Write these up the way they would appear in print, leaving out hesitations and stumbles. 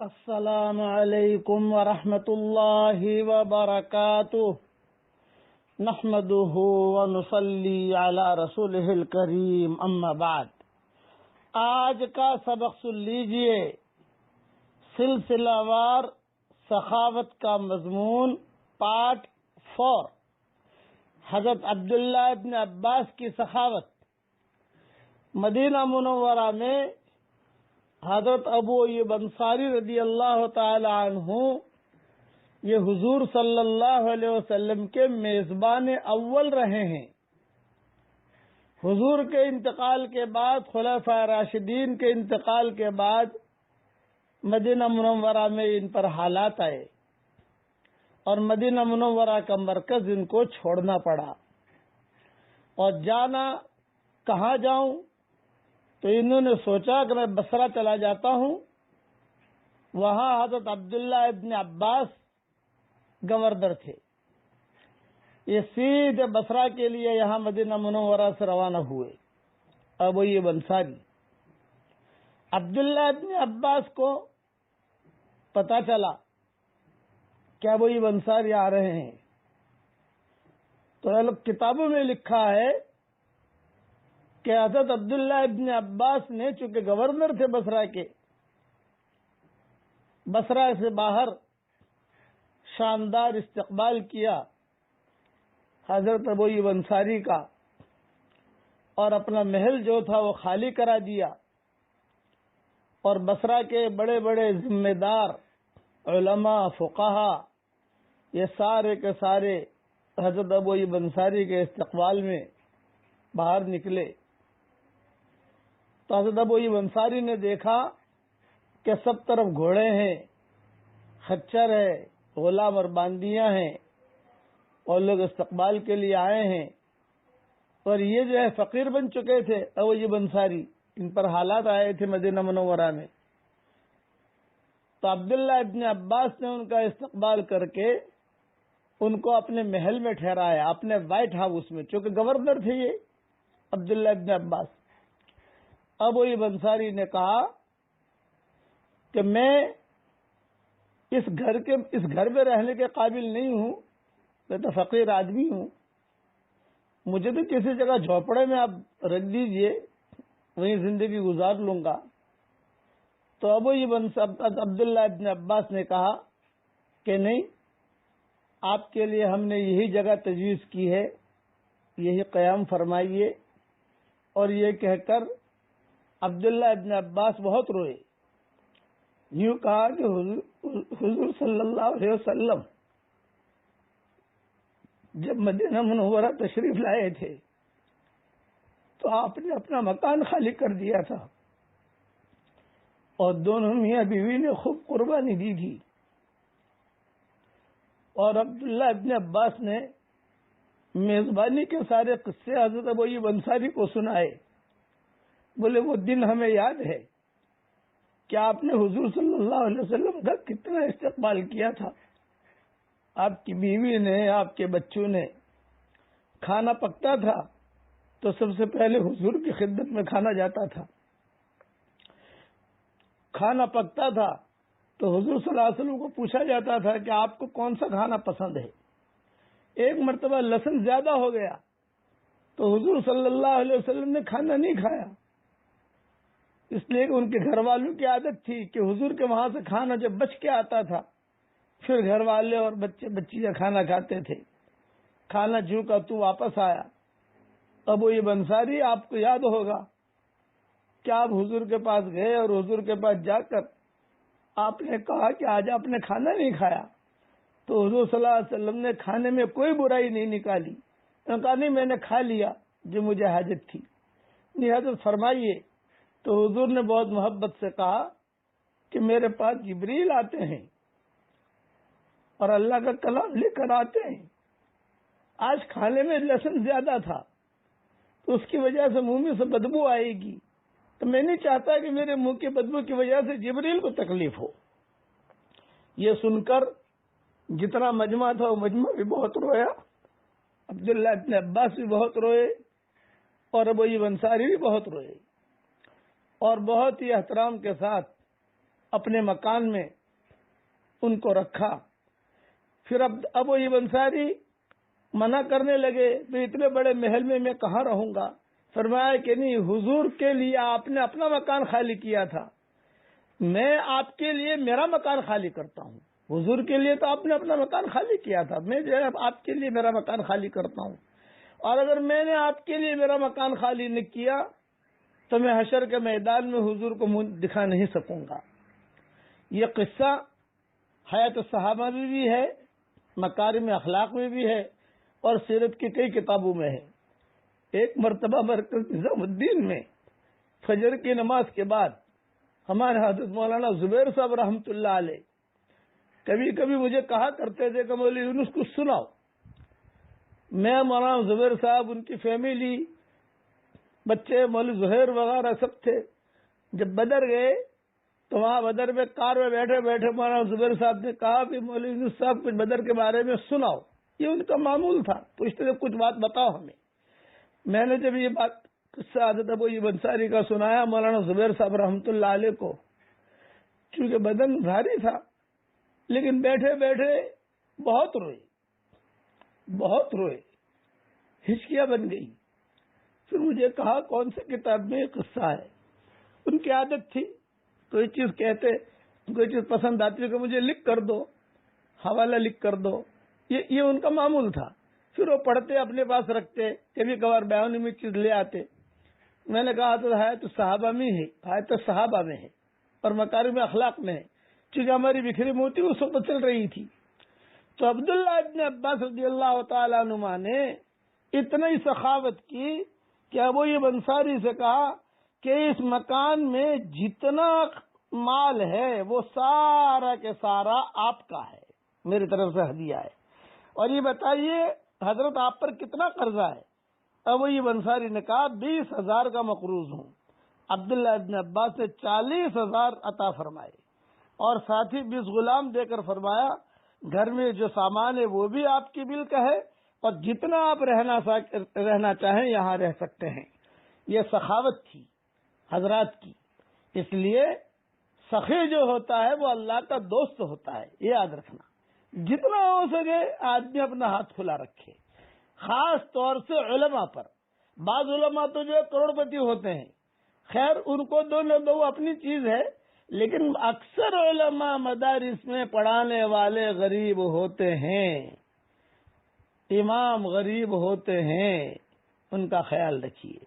السلام علیکم ورحمۃ اللہ وبرکاتہ نحمده ونصلی علی رسولہ الکریم اما بعد۔ آج کا سبق سن لیجئے، سلسلہ وار سخاوت کا مضمون پارٹ 4، حضرت عبداللہ ابن عباس کی سخاوت۔ مدینہ منورہ میں حضرت ابو ایوب انصاری رضی اللہ تعالی عنہ یہ حضور صلی اللہ علیہ وسلم کے میزبان اول رہے ہیں۔ حضور کے انتقال کے بعد، خلفائے راشدین کے انتقال کے بعد مدینہ منورہ میں ان پر حالات آئے اور مدینہ منورہ کا مرکز ان کو چھوڑنا پڑا، اور جانا کہاں جاؤں؟ تو انہوں نے سوچا کہ میں بصرہ چلا جاتا ہوں، وہاں حضرت عبداللہ ابن عباس گورنر تھے۔ یہ سیدھے بصرہ کے لیے یہاں مدینہ منورہ سے روانہ ہوئے۔ ابو ایوب انصاری، عبداللہ ابن عباس کو پتا چلا کہ ابو ایوب انصاری آ رہے ہیں، تو کتابوں میں لکھا ہے کہ حضرت عبداللہ ابن عباس نے، چونکہ گورنر تھے بصرہ کے، بصرہ سے باہر شاندار استقبال کیا حضرت ابو ایوب انصاری کا، اور اپنا محل جو تھا وہ خالی کرا دیا، اور بصرہ کے بڑے بڑے ذمہ دار علماء، فقہا، یہ سارے کے سارے حضرت ابو ایوب انصاری کے استقبال میں باہر نکلے۔ تو حضرت ابو ایوب انصاری نے دیکھا کہ سب طرف گھوڑے ہیں، خچر ہے، غلام اور باندیاں ہیں، اور لوگ استقبال کے لیے آئے ہیں، اور یہ جو ہے فقیر بن چکے تھے ابو ایوب انصاری، ان پر حالات آئے تھے مدینہ منورہ میں۔ تو عبداللہ ابن عباس نے ان کا استقبال کر کے ان کو اپنے محل میں ٹھہرایا، اپنے وائٹ ہاؤس میں، چونکہ گورنر تھے یہ عبداللہ ابن عباس۔ ابو ایوب انصاری نے کہا کہ میں اس گھر میں رہنے کے قابل نہیں ہوں، میں تو فقیر آدمی ہوں، مجھے تو کسی جگہ جھوپڑے میں آپ رکھ دیجئے، وہیں زندگی گزار لوں گا۔ تو ابو ایوب عبداللہ ابن عباس نے کہا کہ نہیں، آپ کے لیے ہم نے یہی جگہ تجویز کی ہے، یہی قیام فرمائیے۔ اور یہ کہہ کر عبداللہ ابن عباس بہت روئے۔ یوں کہا کہ حضور صلی اللہ علیہ وسلم جب مدینہ منورہ تشریف لائے تھے تو آپ نے اپنا مکان خالی کر دیا تھا، اور دونوں میاں بیوی نے خوب قربانی دی تھی۔ اور عبداللہ ابن عباس نے میزبانی کے سارے قصے حضرت ابو ایوب انصاری کو سنائے۔ بولے وہ دن ہمیں یاد ہے کہ آپ نے حضور صلی اللہ علیہ وسلم کا کتنا استقبال کیا تھا، آپ کی بیوی نے، آپ کے بچوں نے۔ کھانا پکتا تھا تو سب سے پہلے حضور کی خدمت میں کھانا جاتا تھا۔ کھانا پکتا تھا تو حضور صلی اللہ علیہ وسلم کو پوچھا جاتا تھا کہ آپ کو کون سا کھانا پسند ہے۔ ایک مرتبہ لہسن زیادہ ہو گیا تو حضور صلی اللہ علیہ وسلم نے کھانا نہیں کھایا، اس لیے کہ ان کے گھر والوں کی عادت تھی کہ حضور کے وہاں سے کھانا جب بچ کے آتا تھا پھر گھر والے اور بچے بچیاں کھانا کھاتے تھے۔ کھانا جو کا تو واپس آیا۔ ابو ایوب انصاری، آپ کو یاد ہوگا کہ آپ حضور کے پاس گئے اور حضور کے پاس جا کر آپ نے کہا کہ آج آپ نے کھانا نہیں کھایا، تو حضور صلی اللہ علیہ وسلم نے کھانے میں کوئی برائی نہیں نکالی، انہوں نے کہا نہیں، میں نے کھا لیا جو مجھے حاجت تھی، نہیں حضرت فرمائیے۔ تو حضور نے بہت محبت سے کہا کہ میرے پاس جبریل آتے ہیں اور اللہ کا کلام لے کر آتے ہیں، آج کھانے میں لہسن زیادہ تھا تو اس کی وجہ سے منہ میں سے بدبو آئے گی، تو میں نہیں چاہتا کہ میرے منہ کی بدبو کی وجہ سے جبریل کو تکلیف ہو۔ یہ سن کر جتنا مجمع تھا وہ مجمع بھی بہت رویا، عبداللہ ابن عباس بھی بہت روئے، اور ابو ایوب انصاری بھی بہت روئے، اور بہت ہی احترام کے ساتھ اپنے مکان میں ان کو رکھا. پھر اب وہ یہ انصاری منع کرنے لگے تو اتنے بڑے محل میں کہاں رہوں گا. فرمایا کہ نہیں، حضور کے لیے آپ نے اپنا مکان خالی کیا تھا، میں آپ کے لیے میرا مکان خالی کرتا ہوں. حضور کے لیے تو آپ نے اپنا مکان خالی کیا تھا، میں جو ہے آپ کے لیے میرا مکان خالی کرتا ہوں. اور اگر میں نے آپ کے لیے میرا مکان خالی نہیں کیا تو میں حشر کے میدان میں حضور کو منہ دکھا نہیں سکوں گا. یہ قصہ حیات الصحابہ میں بھی ہے، مکارم اخلاق میں بھی ہے، اور سیرت کی کئی کتابوں میں ہے. ایک مرتبہ مرکز نظام الدین میں فجر کی نماز کے بعد ہمارے حضرت مولانا زبیر صاحب رحمۃ اللہ علیہ کبھی کبھی مجھے کہا کرتے تھے کہ مولوی یونس کچھ سناؤ. میں، مولانا زبیر صاحب، ان کی فیملی، بچے مولوی زہیر وغیرہ سب تھے. جب بدر گئے تو وہاں بدر میں کار میں بیٹھے بیٹھے مولانا زبیر صاحب نے کہا کہ مولوی یونس صاحب کچھ بدر کے بارے میں سناؤ. یہ ان کا معمول تھا، پوچھتے تھے کچھ بات بتاؤ ہمیں. میں نے جب یہ بات قصہ حضرت ابو ایوب انصاری کا سنایا مولانا زبیر صاحب رحمۃ اللہ علیہ کو، چونکہ بدن بھاری تھا لیکن بیٹھے بیٹھے بہت روئے، ہچکیاں بن گئی. پھر مجھے کہا کون سی کتاب میں یہ قصہ ہے. ان کی عادت تھی کوئی چیز کہتے، کوئی چیز پسند آتی کہ مجھے لکھ کر دو، حوالہ لکھ کر دو. یہ ان کا معمول تھا. پھر وہ پڑھتے، اپنے پاس رکھتے، کبھی کبھار بیانی میں چیز لے آتے. میں نے کہا تو حیات الصحابہ میں ہے، حیات الصحابہ میں ہے اور مکارم اخلاق میں ہے. چونکہ ہماری بکھری موتی اس وقت چل رہی تھی. تو عبداللہ ابن عباس رضی اللہ تعالیٰ عنہما نے اتنا ہی سخاوت کی کہ ابو ایوب انصاری سے کہا کہ اس مکان میں جتنا مال ہے وہ سارا کے سارا آپ کا ہے، میری طرف سے ہدیہ ہے. اور یہ بتائیے حضرت آپ پر کتنا قرضہ ہے؟ ابو ایوب انصاری نے کہا 20,000 کا مقروض ہوں. عبداللہ ابن عباس نے 40,000 عطا فرمائے اور ساتھ ہی 20 غلام دے کر فرمایا گھر میں جو سامان ہے وہ بھی آپ کی ملک ہے اور جتنا آپ رہنا چاہیں یہاں رہ سکتے ہیں. یہ سخاوت تھی حضرات کی. اس لیے سخی جو ہوتا ہے وہ اللہ کا دوست ہوتا ہے، یہ یاد رکھنا. جتنا ہو سکے آدمی اپنا ہاتھ کھلا رکھے، خاص طور سے علماء پر. بعض علماء تو جو کروڑ پتی ہوتے ہیں، خیر ان کو دو نہ دو اپنی چیز ہے، لیکن اکثر علماء مدارس میں پڑھانے والے غریب ہوتے ہیں، امام غریب ہوتے ہیں. ان کا خیال رکھیے.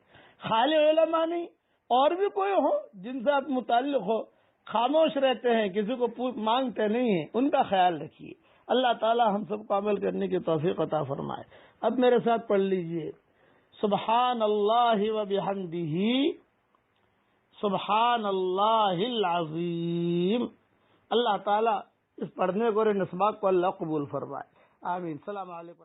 خالی علماء نہیں، اور بھی کوئی ہو جن سے آپ متعلق ہو، خاموش رہتے ہیں، کسی کو مانگتے نہیں ہیں، ان کا خیال رکھیے. اللہ تعالی ہم سب کو عمل کرنے کی توفیق عطا فرمائے. اب میرے ساتھ پڑھ لیجئے سبحان اللہ و بحمدہ سبحان اللہ العظیم. اللہ تعالی اس پڑھنے کو اور ان اسباق کو اللہ قبول فرمائے. آمین. السلام علیکم.